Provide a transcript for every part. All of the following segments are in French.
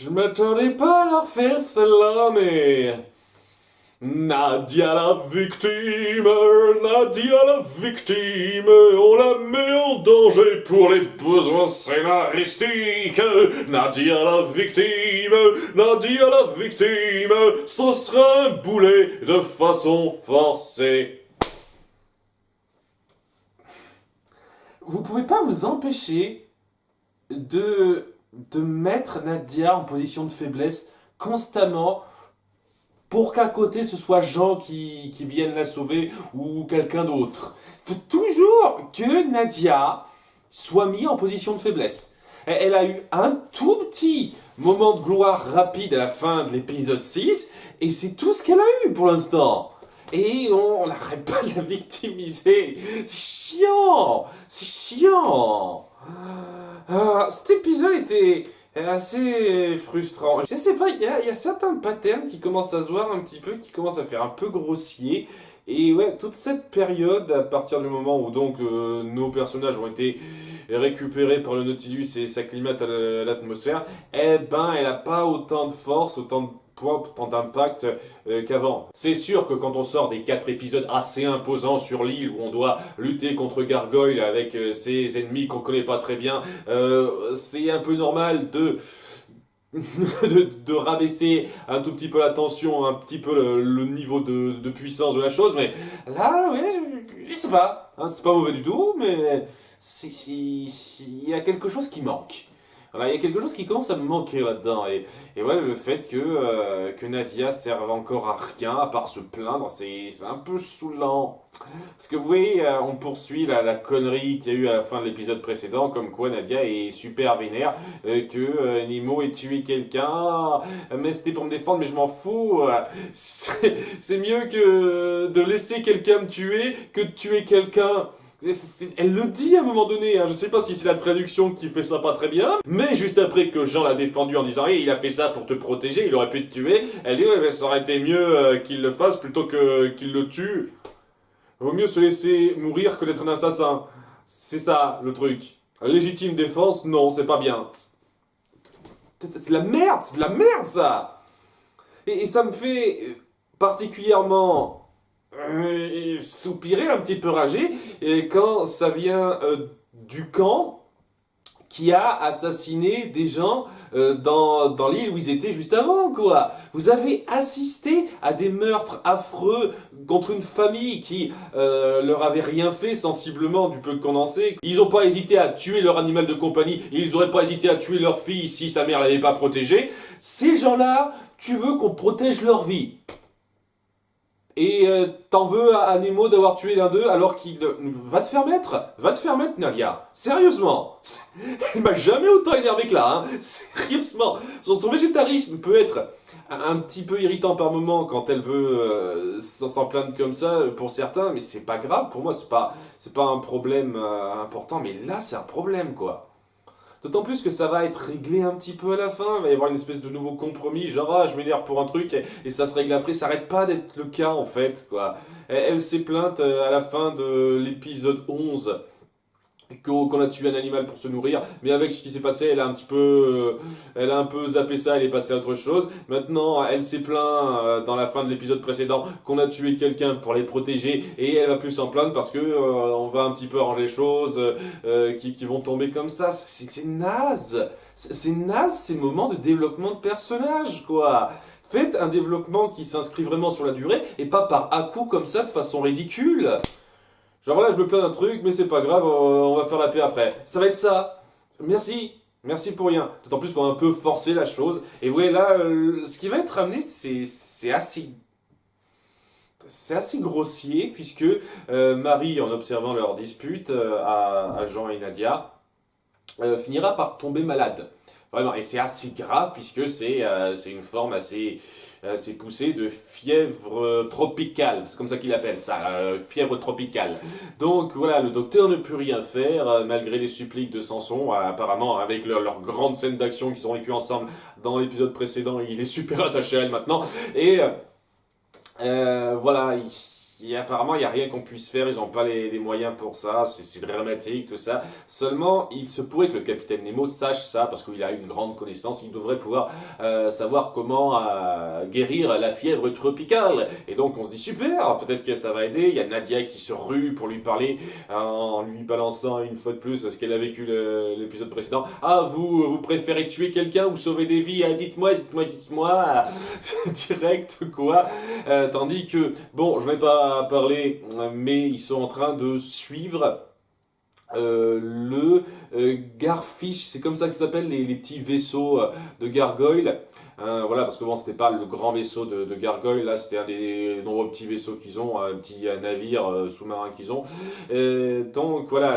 Je m'attendais pas à leur faire celle-là, mais... Nadia la victime, Nadia la victime, on la met en danger pour les besoins scénaristiques. Nadia la victime, Nadia la victime, ce sera un boulet de façon forcée. Vous pouvez pas vous empêcher de mettre Nadia en position de faiblesse constamment pour qu'à côté ce soit Jean qui vienne la sauver ou quelqu'un d'autre. Il faut toujours que Nadia soit mise en position de faiblesse. Elle a eu un tout petit moment de gloire rapide à la fin de l'épisode 6 et c'est tout ce qu'elle a eu pour l'instant. Et on n'arrête pas de la victimiser. C'est chiant. C'est chiant. Cet épisode était assez frustrant. Je sais pas, il y a certains patterns qui commencent à se voir un petit peu, qui commencent à faire un peu grossier. Et ouais, toute cette période, à partir du moment où donc nos personnages ont été récupérés par le Nautilus et s'acclimatent à l'atmosphère, eh ben, elle a pas autant de force, autant de poids, autant d'impact qu'avant. C'est sûr que quand on sort des 4 épisodes assez imposants sur l'île où on doit lutter contre Gargoyle avec ses ennemis qu'on connaît pas très bien, c'est un peu normal de rabaisser un tout petit peu la tension, un petit peu le niveau de puissance de la chose, mais là, ouais, je sais pas, hein, c'est pas mauvais du tout, mais il y a quelque chose qui manque. Voilà, il y a quelque chose qui commence à me manquer là-dedans, et ouais, le fait que Nadia serve encore à rien, à part se plaindre, c'est un peu saoulant. Parce que vous voyez, on poursuit la connerie qu'il y a eu à la fin de l'épisode précédent, comme quoi Nadia est super vénère, que Nemo ait tué quelqu'un, mais c'était pour me défendre, mais je m'en fous. C'est mieux que de laisser quelqu'un me tuer que de tuer quelqu'un. Elle le dit à un moment donné, hein. Je sais pas si c'est la traduction qui fait ça pas très bien, mais juste après que Jean l'a défendu en disant il a fait ça pour te protéger, il aurait pu te tuer, elle dit ouais, mais ça aurait été mieux qu'il le fasse plutôt que qu'il le tue. Vaut mieux se laisser mourir que d'être un assassin. C'est ça le truc. Légitime défense, non, c'est pas bien. C'est de la merde ça. Et ça me fait particulièrement soupirer, un petit peu rager, et quand ça vient du camp qui a assassiné des gens dans l'île où ils étaient juste avant, quoi. Vous avez assisté à des meurtres affreux contre une famille qui leur avait rien fait sensiblement du peu qu'on en sait. Ils n'ont pas hésité à tuer leur animal de compagnie, ils n'auraient pas hésité à tuer leur fille si sa mère l'avait pas protégée. Ces gens-là, tu veux qu'on protège leur vie. Et t'en veux à Nemo d'avoir tué l'un d'eux alors qu'il... Va te faire mettre Nadia. Sérieusement. Elle m'a jamais autant énervé que là, hein. Sérieusement. Son végétarisme peut être un petit peu irritant par moment quand elle veut s'en plaindre comme ça pour certains, mais c'est pas grave, pour moi c'est pas un problème important, mais là c'est un problème quoi. D'autant plus que ça va être réglé un petit peu à la fin, il va y avoir une espèce de nouveau compromis, genre je m'énerve pour un truc et ça se règle après, ça arrête pas d'être le cas en fait, quoi. Elle s'est plainte à la fin de l'épisode 11 qu'on a tué un animal pour se nourrir, mais avec ce qui s'est passé, elle a un peu zappé ça, elle est passée à autre chose. Maintenant, elle s'est plaint dans la fin de l'épisode précédent qu'on a tué quelqu'un pour les protéger, et elle va plus s'en plaindre parce que on va un petit peu arranger les choses qui vont tomber comme ça. C'est naze, c'est naze ces moments de développement de personnage, quoi. Faites un développement qui s'inscrit vraiment sur la durée et pas par à-coup comme ça de façon ridicule. Genre voilà, je me plains d'un truc, mais c'est pas grave, on va faire la paix après. Ça va être ça. Merci. Merci pour rien. D'autant plus qu'on a un peu forcé la chose. Et vous voyez là, ce qui va être amené, c'est assez grossier, puisque Marie, en observant leur dispute à Jean et Nadia, finira par tomber malade. Vraiment, et c'est assez grave, puisque c'est une forme assez poussée de fièvre tropicale. C'est comme ça qu'il appelle ça, fièvre tropicale. Donc voilà, le docteur ne peut rien faire, malgré les suppliques de Samson, apparemment avec leur grande scène d'action qu'ils ont vécue ensemble dans l'épisode précédent, il est super attaché à elle maintenant. Et voilà, apparemment, il n'y a rien qu'on puisse faire, ils n'ont pas les moyens pour ça, c'est dramatique, tout ça. Seulement, il se pourrait que le capitaine Nemo sache ça, parce qu'il a une grande connaissance, il devrait pouvoir savoir comment guérir la fièvre tropicale. Et donc, on se dit, super, peut-être que ça va aider. Il y a Nadia qui se rue pour lui parler, en lui balançant une fois de plus ce qu'elle a vécu l'épisode précédent. Ah, vous préférez tuer quelqu'un ou sauver des vies? Dites-moi, direct, quoi. Tandis que, bon, je vais pas parler, mais ils sont en train de suivre le Garfish, c'est comme ça que ça s'appelle, les petits vaisseaux de gargoyle. Voilà, parce que bon, c'était pas le grand vaisseau de gargoyle, là c'était un des nombreux petits vaisseaux qu'ils ont, un petit navire sous-marin qu'ils ont. Donc voilà,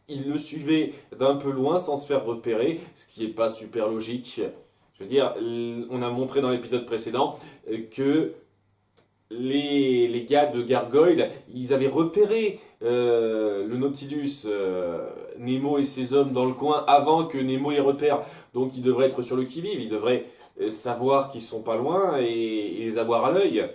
ils le suivaient d'un peu loin sans se faire repérer, ce qui est pas super logique. Je veux dire, on a montré dans l'épisode précédent que les gars de Gargoyle, ils avaient repéré le Nautilus, Nemo et ses hommes dans le coin avant que Nemo les repère. Donc ils devraient être sur le qui-vive, ils devraient savoir qu'ils sont pas loin et les avoir à l'œil.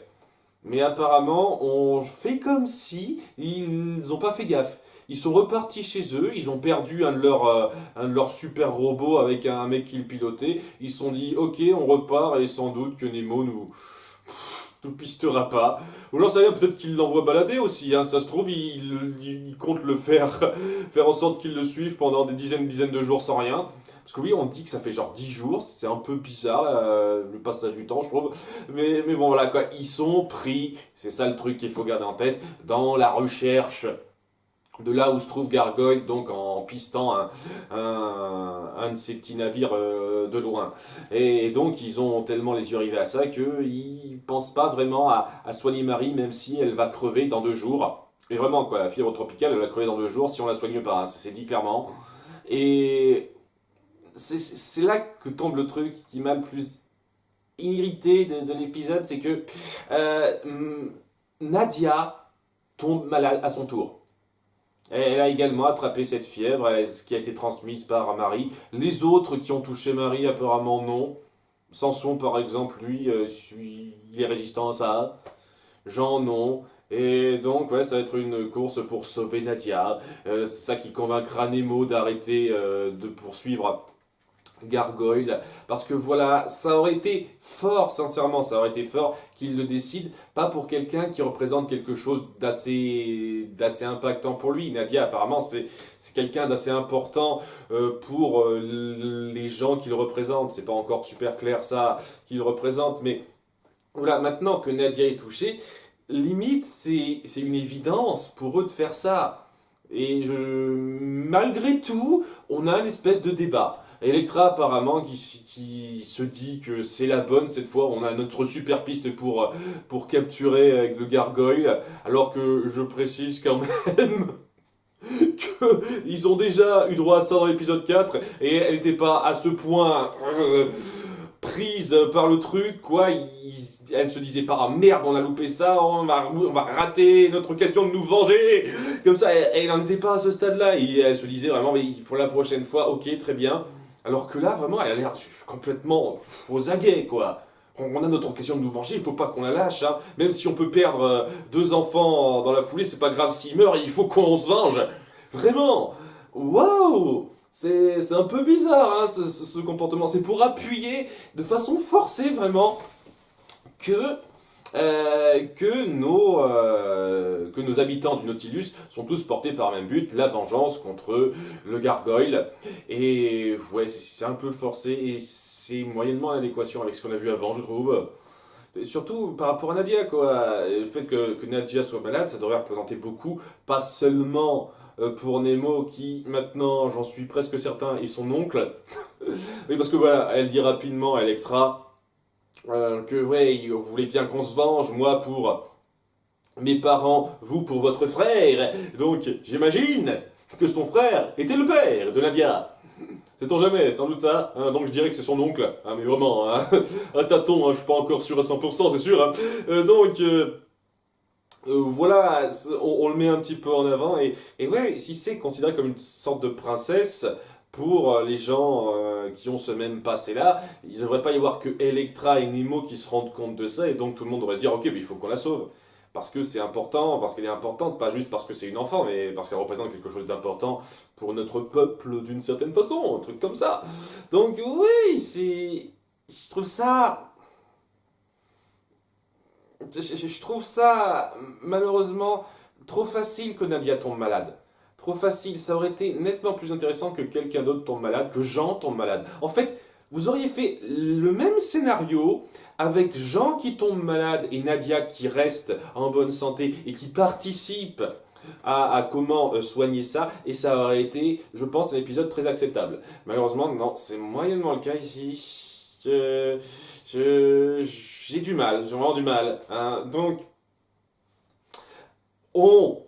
Mais apparemment, on fait comme si ils n'ont pas fait gaffe. Ils sont repartis chez eux, ils ont perdu un de leurs super robots avec un mec qui le pilotait. Ils se sont dit, ok, on repart et sans doute que Nemo nous pistera pas. Ou j'en sais rien, peut-être qu'il l'envoie balader aussi, hein. Ça se trouve, il compte le faire en sorte qu'il le suive pendant des dizaines de jours sans rien. Parce que oui, on dit que ça fait genre 10 jours, c'est un peu bizarre là, le passage du temps, je trouve. Mais bon, voilà quoi, ils sont pris, c'est ça le truc qu'il faut garder en tête, dans la recherche de là où se trouve Gargoyle, donc en pistant un de ces petits navires de loin. Et donc ils ont tellement les yeux rivés à ça qu'ils pensent pas vraiment à soigner Marie, même si elle va crever dans 2 jours. Et vraiment quoi, la fièvre tropicale, elle va crever dans 2 jours si on la soigne pas, hein, ça c'est dit clairement. Et c'est là que tombe le truc qui m'a le plus irrité de l'épisode, c'est que Nadia tombe malade à son tour. Elle a également attrapé cette fièvre, ce qui a été transmise par Marie. Les autres qui ont touché Marie, apparemment non. Samson, par exemple, lui, il est résistant à ça. Jean, non. Et donc, ouais, ça va être une course pour sauver Nadia. C'est ça qui convaincra Nemo d'arrêter de poursuivre Gargoyle, parce que voilà, ça aurait été fort, sincèrement, ça aurait été fort qu'il le décide, pas pour quelqu'un qui représente quelque chose d'assez impactant pour lui. Nadia, apparemment, c'est quelqu'un d'assez important pour les gens qu'il représente. C'est pas encore super clair ça qu'il représente, mais voilà, maintenant que Nadia est touchée, limite, c'est une évidence pour eux de faire ça. Et malgré tout, on a une espèce de débat. Electra apparemment qui se dit que c'est la bonne cette fois, on a notre super piste pour capturer avec le gargoyle, alors que je précise quand même qu'ils ont déjà eu droit à ça dans l'épisode 4 et elle n'était pas à ce point prise par le truc, quoi. Elle se disait pas, ah, merde, on a loupé ça, on va rater notre occasion de nous venger. Comme ça, elle n'en était pas à ce stade-là. Et elle se disait vraiment, mais pour la prochaine fois, ok, très bien. Alors que là, vraiment, elle a l'air complètement aux aguets, quoi. On a notre occasion de nous venger, il faut pas qu'on la lâche, hein. Même si on peut perdre 2 enfants dans la foulée, c'est pas grave s'ils meurent, il faut qu'on se venge. Vraiment. Waouh. C'est un peu bizarre, hein, ce comportement. C'est pour appuyer de façon forcée, vraiment, que que nos habitants du Nautilus sont tous portés par le même but, la vengeance contre le gargoyle. Et ouais, c'est un peu forcé et c'est moyennement en adéquation avec ce qu'on a vu avant, je trouve. Surtout par rapport à Nadia, quoi. Le fait que Nadia soit malade, ça devrait représenter beaucoup, pas seulement pour Nemo qui, maintenant, j'en suis presque certain, est son oncle. Oui, parce que voilà, elle dit rapidement à Electra que ouais, vous voulez bien qu'on se venge, moi pour mes parents, vous pour votre frère. Donc, j'imagine que son frère était le père de Nadia. Sait-on jamais, sans doute ça. Hein, donc je dirais que c'est son oncle. Hein, mais vraiment, hein, un tâton, hein, je suis pas encore sûr à 100%, c'est sûr. Hein. Voilà, on le met un petit peu en avant. Et ouais, si c'est considéré comme une sorte de princesse, pour les gens qui ont ce même passé-là, il ne devrait pas y avoir que Electra et Nemo qui se rendent compte de ça, et donc tout le monde devrait se dire, ok, mais il faut qu'on la sauve. parce que c'est important, parce qu'elle est importante, pas juste parce que c'est une enfant, mais parce qu'elle représente quelque chose d'important pour notre peuple d'une certaine façon, un truc comme ça. Donc oui, je trouve ça... Je trouve ça, malheureusement, trop facile que Nadia tombe malade. Trop facile, ça aurait été nettement plus intéressant que quelqu'un d'autre tombe malade, que Jean tombe malade. En fait, vous auriez fait le même scénario avec Jean qui tombe malade et Nadia qui reste en bonne santé et qui participe à comment soigner ça, et ça aurait été, je pense, un épisode très acceptable. Malheureusement, non, c'est moyennement le cas ici. J'ai du mal, j'ai vraiment du mal, hein. Donc, on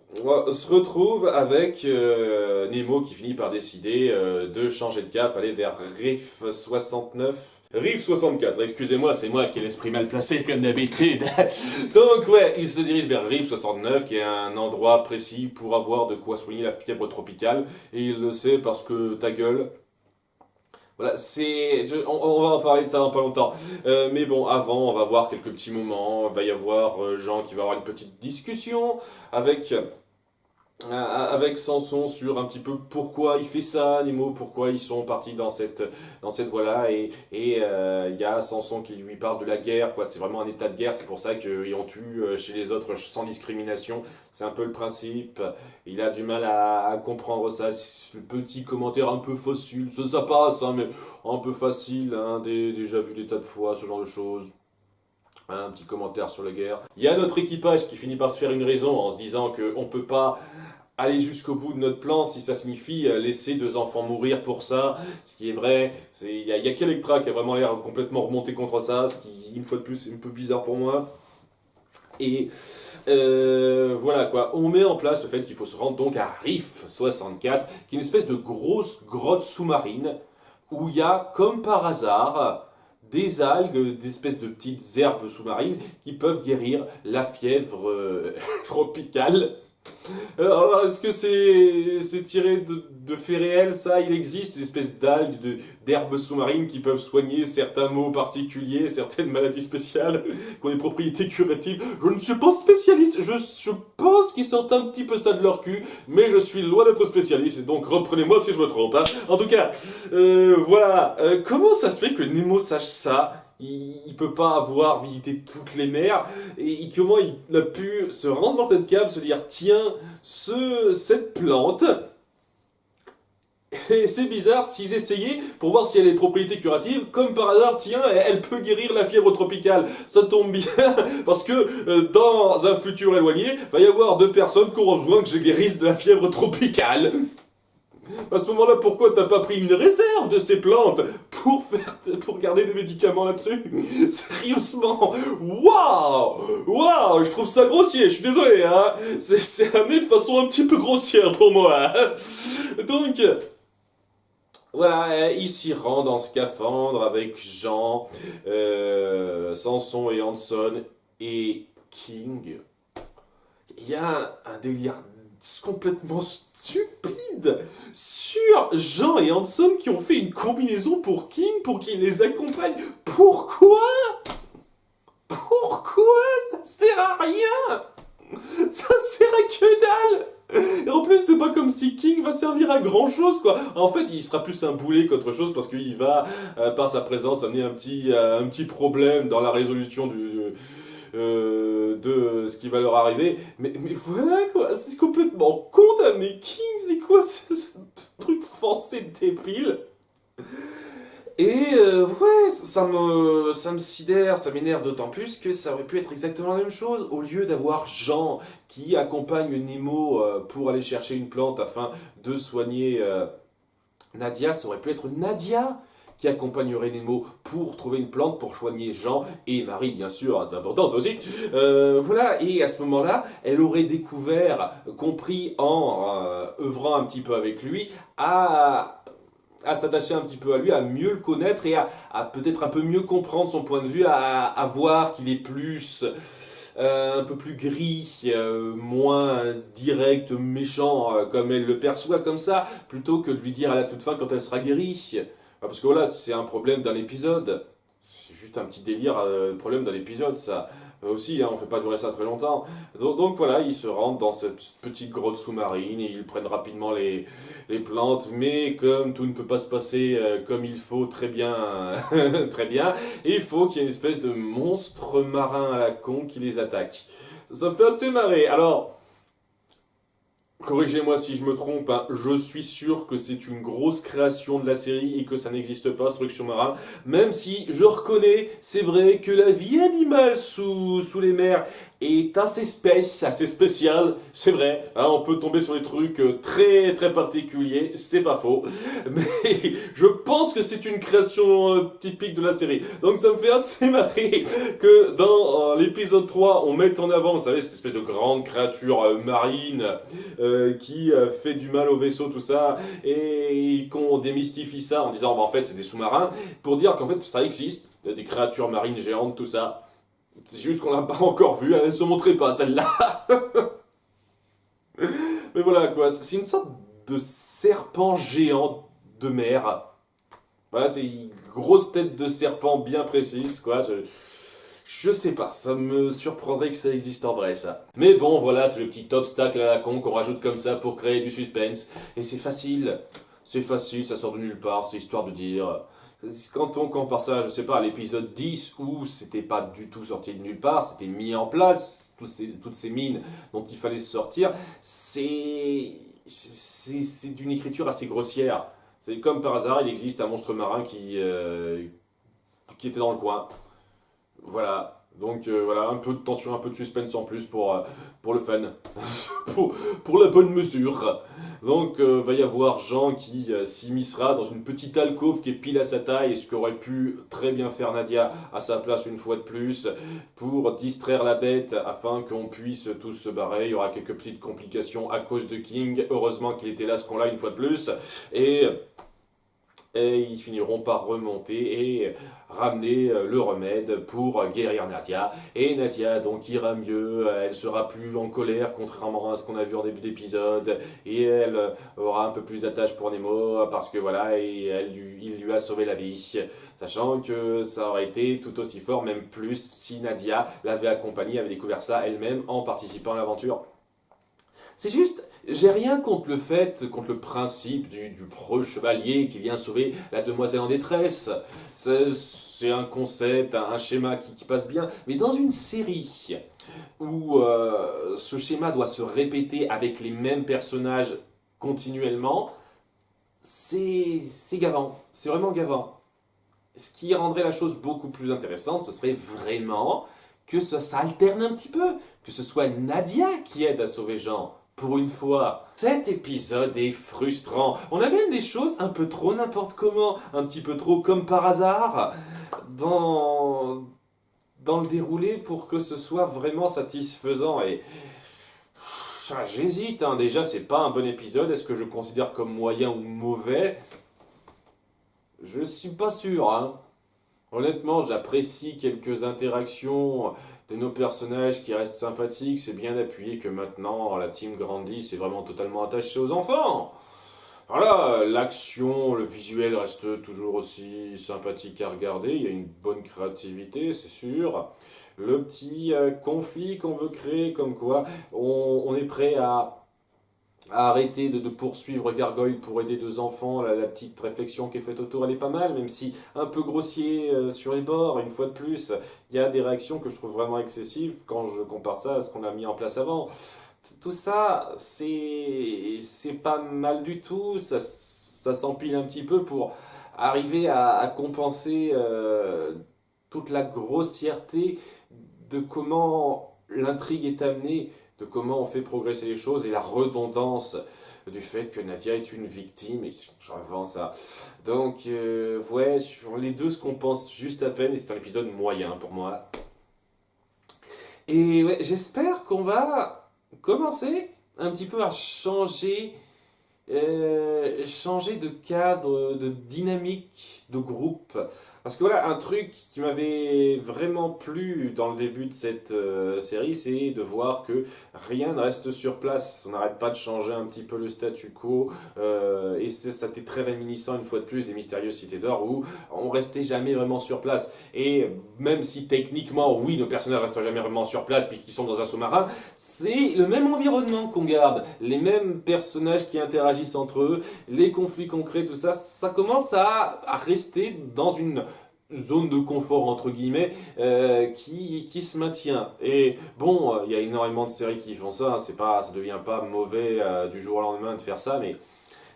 se retrouve avec Nemo qui finit par décider de changer de cap, aller vers Riff 69. Riff 64, excusez-moi, c'est moi qui ai l'esprit mal placé comme d'habitude. Donc ouais, il se dirige vers Riff 69, qui est un endroit précis pour avoir de quoi soigner la fièvre tropicale. Et il le sait parce que ta gueule... Voilà, on va en parler de ça dans pas longtemps. Mais bon, avant, on va voir quelques petits moments. Il va y avoir Jean qui va avoir une petite discussion avec avec Samson sur un petit peu pourquoi il fait ça, Nemo, pourquoi ils sont partis dans cette voie-là, et il y a Samson qui lui parle de la guerre, quoi. C'est vraiment un état de guerre, c'est pour ça qu'on tue chez les autres sans discrimination, c'est un peu le principe. Il a du mal à comprendre ça, le petit commentaire un peu facile, ça passe, hein, mais un peu facile, hein, déjà vu des tas de fois, ce genre de choses. Un petit commentaire sur la guerre. Il y a notre équipage qui finit par se faire une raison en se disant qu'on ne peut pas aller jusqu'au bout de notre plan si ça signifie laisser 2 enfants mourir pour ça. Ce qui est vrai, il y a qu'Electra qui a vraiment l'air complètement remonté contre ça, ce qui, une fois de plus, est un peu bizarre pour moi. Et voilà quoi, on met en place le fait qu'il faut se rendre donc à Riff 64, qui est une espèce de grosse grotte sous-marine où il y a, comme par hasard, des algues, des espèces de petites herbes sous-marines qui peuvent guérir la fièvre tropicale. Alors, est-ce que c'est tiré de faits réels, ça? Il existe une espèce d'algues, d'herbes sous-marines qui peuvent soigner certains maux particuliers, certaines maladies spéciales, qui ont des propriétés curatives. Je ne suis pas spécialiste, je pense qu'ils sortent un petit peu ça de leur cul, mais je suis loin d'être spécialiste, donc reprenez-moi si je me trompe, hein. En tout cas, voilà. Comment ça se fait que Nemo sache ça? Il peut pas avoir visité toutes les mers, et comment il a pu se rendre dans cette cave, se dire tiens, cette plante, et c'est bizarre, si j'essayais pour voir si elle a des propriétés curatives, comme par hasard, tiens, elle peut guérir la fièvre tropicale. Ça tombe bien, parce que dans un futur éloigné, va y avoir 2 personnes qui auront besoin que je guérisse de la fièvre tropicale. À ce moment-là, pourquoi t'as pas pris une réserve de ces plantes pour garder des médicaments là-dessus? Sérieusement, waouh, je trouve ça grossier. Je suis désolé, hein. C'est amené de façon un petit peu grossière pour moi, hein. Donc, voilà, il s'y rend dans ce scaphandre avec Jean, Samson et Hanson et King. Il y a un délire complètement stupide sur Jean et Hanson qui ont fait une combinaison pour King pour qu'il les accompagne. Pourquoi? Ça sert à rien. Ça sert à que dalle. Et en plus, c'est pas comme si King va servir à grand chose, quoi. En fait, il sera plus un boulet qu'autre chose parce qu'il va, par sa présence, amener un petit problème dans la résolution de ce qui va leur arriver. Mais voilà, quoi. C'est complètement condamné. King, c'est quoi ce truc forcé débile? Et ouais, ça me sidère, ça m'énerve d'autant plus que ça aurait pu être exactement la même chose. Au lieu d'avoir Jean qui accompagne Nemo pour aller chercher une plante afin de soigner Nadia, ça aurait pu être Nadia qui accompagnerait Nemo pour trouver une plante pour soigner Jean et Marie, bien sûr, c'est important ça aussi. Voilà, et à ce moment-là, elle aurait découvert, compris en œuvrant un petit peu avec lui, à s'attacher un petit peu à lui, à mieux le connaître et à peut-être un peu mieux comprendre son point de vue, à voir qu'il est plus un peu plus gris, moins direct, méchant, comme elle le perçoit comme ça, plutôt que de lui dire à la toute fin quand elle sera guérie. Parce que voilà, c'est un problème d'un épisode. C'est juste un petit délire, problème d'un épisode, ça. Aussi, hein, on fait pas durer ça très longtemps. Donc voilà, ils se rendent dans cette petite grotte sous-marine et ils prennent rapidement les plantes, mais comme tout ne peut pas se passer comme il faut très bien, très bien, il faut qu'il y ait une espèce de monstre marin à la con qui les attaque. Ça me fait assez marrer. Alors, corrigez-moi si je me trompe, hein, je suis sûr que c'est une grosse création de la série et que ça n'existe pas, ce truc sous-marin. Même si je reconnais, c'est vrai que la vie animale sous les mers est assez spéciale, c'est vrai. Hein, on peut tomber sur des trucs très très particuliers, c'est pas faux. Mais je pense que c'est une création typique de la série. Donc ça me fait assez marrer que dans l'épisode 3, on mette en avant, vous savez, cette espèce de grande créature marine qui fait du mal au vaisseau, tout ça, et qu'on démystifie ça en disant, bah, en fait, c'est des sous-marins, pour dire qu'en fait, ça existe, des créatures marines géantes, tout ça. C'est juste qu'on l'a pas encore vu, elle se montrait pas, celle-là. Mais voilà, quoi, c'est une sorte de serpent géant de mer. Voilà, c'est une grosse tête de serpent bien précise, quoi. Je sais pas, ça me surprendrait que ça existe en vrai, ça. Mais bon, voilà, c'est le petit obstacle à la con qu'on rajoute comme ça pour créer du suspense. Et c'est facile, ça sort de nulle part, c'est histoire de dire. Quand on compare ça, je sais pas, à l'épisode 10, où c'était pas du tout sorti de nulle part, c'était mis en place, toutes ces mines dont il fallait se sortir, c'est d'une écriture assez grossière. C'est comme par hasard, il existe un monstre marin qui était dans le coin. Voilà. Donc voilà, un peu de tension, un peu de suspense en plus pour le fun. pour la bonne mesure. Donc va y avoir Jean qui s'immiscera dans une petite alcôve qui est pile à sa taille, ce qu'aurait pu très bien faire Nadia à sa place une fois de plus, pour distraire la bête afin qu'on puisse tous se barrer. Il y aura quelques petites complications à cause de King. Heureusement qu'il était là ce qu'on l'a une fois de plus. Et ils finiront par remonter et ramener le remède pour guérir Nadia. Et Nadia donc ira mieux, elle sera plus en colère contrairement à ce qu'on a vu en début d'épisode, et elle aura un peu plus d'attache pour Nemo parce que voilà, il lui a sauvé la vie. Sachant que ça aurait été tout aussi fort, même plus, si Nadia l'avait accompagné, avait découvert ça elle-même en participant à l'aventure. C'est juste, j'ai rien contre le fait, contre le principe du preux chevalier qui vient sauver la demoiselle en détresse. C'est un concept, un schéma qui passe bien. Mais dans une série où ce schéma doit se répéter avec les mêmes personnages continuellement, c'est gavant. C'est vraiment gavant. Ce qui rendrait la chose beaucoup plus intéressante, ce serait vraiment que ça alterne un petit peu. Que ce soit Nadia qui aide à sauver Jean. Pour une fois, cet épisode est frustrant. On amène les choses un peu trop n'importe comment, un petit peu trop comme par hasard, dans le déroulé pour que ce soit vraiment satisfaisant. Et j'hésite, hein. Déjà, c'est pas un bon épisode. Est-ce que je le considère comme moyen ou mauvais? Je suis pas sûr, hein. Honnêtement, j'apprécie quelques interactions de nos personnages qui restent sympathiques. C'est bien appuyé que maintenant la team grandit, c'est vraiment totalement attaché aux enfants. Voilà, l'action, le visuel reste toujours aussi sympathique à regarder. Il y a une bonne créativité, c'est sûr. Le petit conflit qu'on veut créer, comme quoi on est prêt à arrêter de poursuivre Gargoyle pour aider deux enfants. La petite réflexion qui est faite autour, elle est pas mal, même si un peu grossier sur les bords, une fois de plus. Il y a des réactions que je trouve vraiment excessives quand je compare ça à ce qu'on a mis en place avant. Tout ça, c'est pas mal du tout, ça s'empile un petit peu pour arriver à compenser toute la grossièreté de comment l'intrigue est amenée, de comment on fait progresser les choses et la redondance du fait que Nadia est une victime, et j'avance ça. Donc, ouais, les deux se compensent juste à peine et c'est un épisode moyen pour moi. Et ouais, j'espère qu'on va commencer un petit peu à changer changer de cadre, de dynamique, de groupe. Parce que voilà, un truc qui m'avait vraiment plu dans le début de cette série, c'est de voir que rien ne reste sur place. On n'arrête pas de changer un petit peu le statu quo. Et ça était très réminiscent une fois de plus des Mystérieuses Cités d'Or où on restait jamais vraiment sur place. Et même si techniquement, oui, nos personnages restent jamais vraiment sur place puisqu'ils sont dans un sous-marin, c'est le même environnement qu'on garde. Les mêmes personnages qui interagissent entre eux, les conflits concrets, tout ça, ça commence à rester dans une zone de confort entre guillemets qui se maintient. Et bon, il y a énormément de séries qui font ça, hein, c'est pas, ça devient pas mauvais du jour au lendemain de faire ça, mais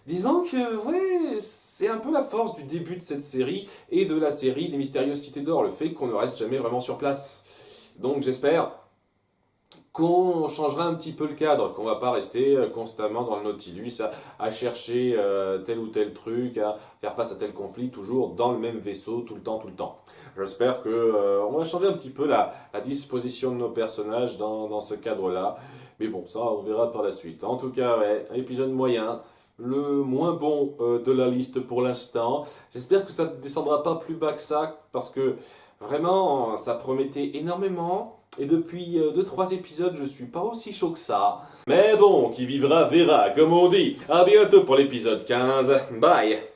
disons que ouais, c'est un peu la force du début de cette série et de la série des Mystérieuses Cités d'Or, le fait qu'on ne reste jamais vraiment sur place. Donc j'espère qu'on changera un petit peu le cadre, qu'on va pas rester constamment dans le Nautilus à chercher tel ou tel truc, à faire face à tel conflit, toujours dans le même vaisseau, tout le temps, tout le temps. J'espère que on va changer un petit peu la disposition de nos personnages dans ce cadre-là. Mais bon, ça, on verra par la suite. En tout cas, ouais, un épisode moyen. Le moins bon de la liste pour l'instant. J'espère que ça ne descendra pas plus bas que ça, parce que vraiment, ça promettait énormément. Et depuis 2-3 épisodes, je suis pas aussi chaud que ça. Mais bon, qui vivra verra, comme on dit. À bientôt pour l'épisode 15. Bye!